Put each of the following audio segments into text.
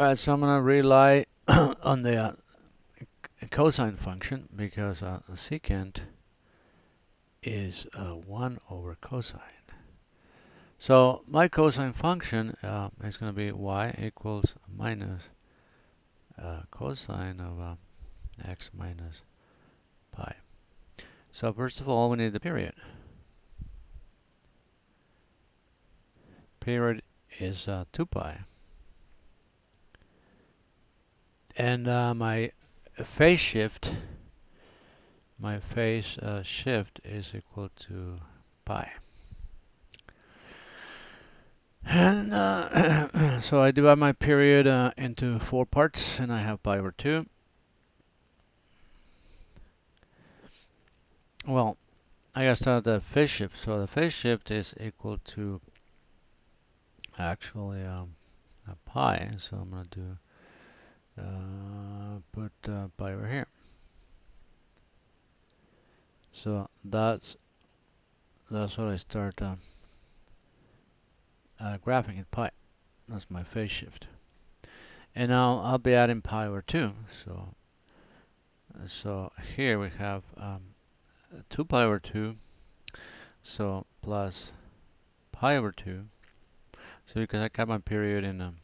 Alright, so I'm going to rely on the cosine function because the secant is 1 over cosine. So my cosine function is going to be y equals minus cosine of x minus pi. So first of all, we need the period. Period is 2 pi. And my phase shift is equal to pi. And so I divide my period into 4 parts, and I have pi over 2. Well, I gotta start the phase shift. So the phase shift is equal to actually pi. So I'm gonna do put pi over here. So that's what I start graphing at pi. That's my phase shift. And now I'll be adding pi over 2. So here we have 2 pi over 2. So plus pi over 2. So because I got my period in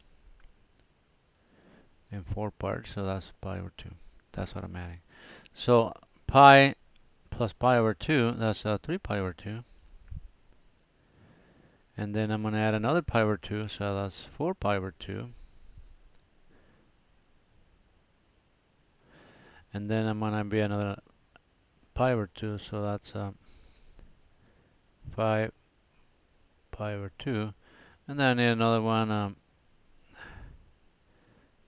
4 parts, so that's pi over 2. That's what I'm adding. So pi plus pi over 2, that's 3 pi over 2. And then I'm going to add another pi over 2, so that's 4 pi over 2. And then I'm going to be another pi over 2, so that's 5 pi over 2. And then I need another one,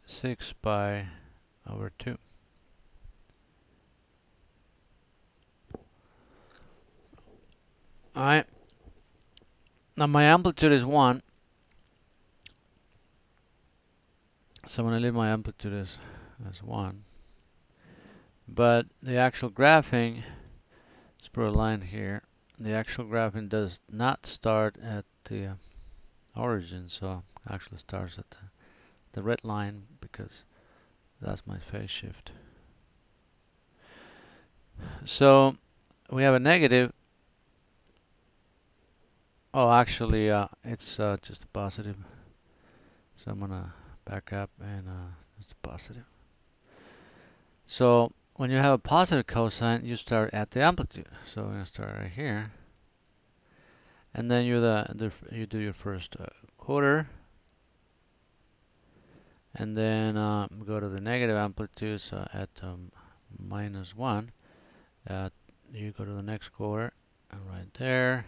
6 pi over 2. Alright. Now my amplitude is 1. So I'm going to leave my amplitude as 1. But the actual graphing, let's put a line here. The actual graphing does not start at the origin, so it actually starts at the red line because that's my phase shift. So we have a negative. Oh, actually, it's just a positive. So I'm gonna back up and it's a positive. So when you have a positive cosine, you start at the amplitude. So we're gonna start right here, and then you do your first quarter, and then go to the negative amplitude. So at -1, you go to the next quarter, and right there,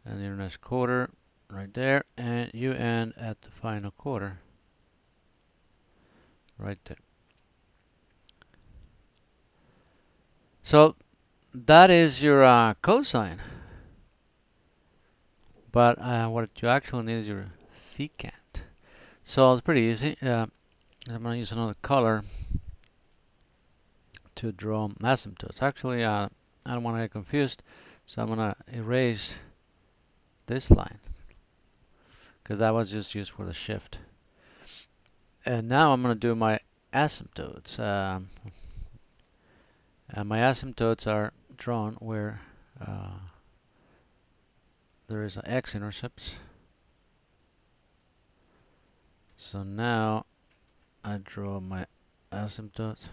and your next quarter, right there, and you end at the final quarter, right there. So that is your cosine. But what you actually need is your secant. So it's pretty easy. I'm going to use another color to draw asymptotes. Actually, I don't want to get confused, so I'm going to erase this line because that was just used for the shift. And now I'm going to do my asymptotes. And my asymptotes are drawn where there is an x-intercepts. So now I draw my asymptote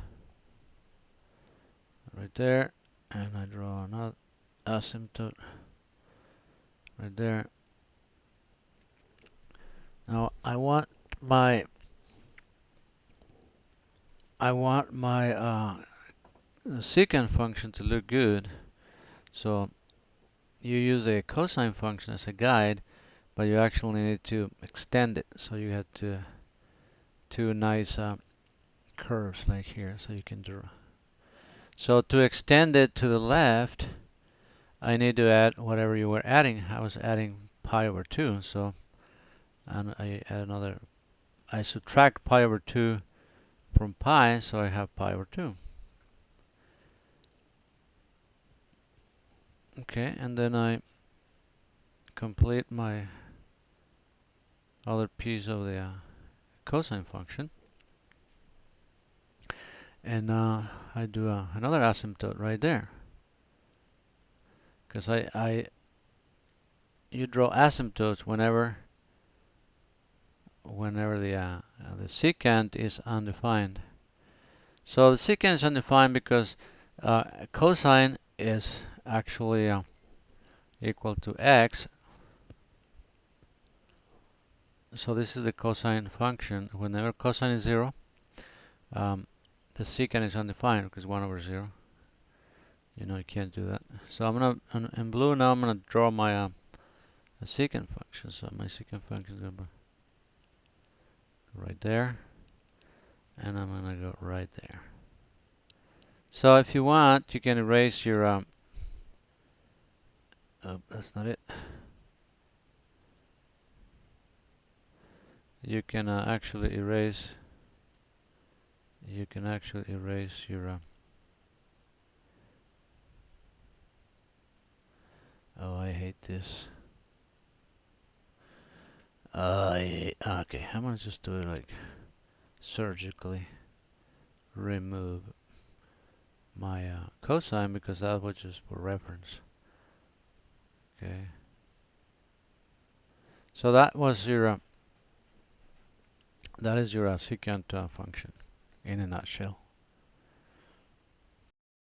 right there, and I draw another asymptote right there. Now I want my secant function to look good, so you use a cosine function as a guide, but you actually need to extend it. So you have two nice curves like here, so you can draw. So to extend it to the left, I need to add whatever you were adding. I was adding pi over 2, so and I add another. I subtract pi over 2 from pi, so I have pi over 2. Okay, and then I complete my other piece of the cosine function. And I do another asymptote right there. Because you draw asymptotes whenever the secant is undefined. So the secant is undefined because cosine is actually equal to x. So this is the cosine function. Whenever cosine is 0, the secant is undefined because 1 over 0. You know, you can't do that. So I'm gonna, in blue now, I'm gonna draw my secant function. So my secant function is gonna be right there, and I'm gonna go right there. So if you want, you can erase your. Oh, that's not it. You can actually erase. You can actually erase your. Oh, I hate this. Okay, I'm gonna just do it like surgically remove my cosine because that was just for reference. Okay. So that was your that is your secant function in a nutshell.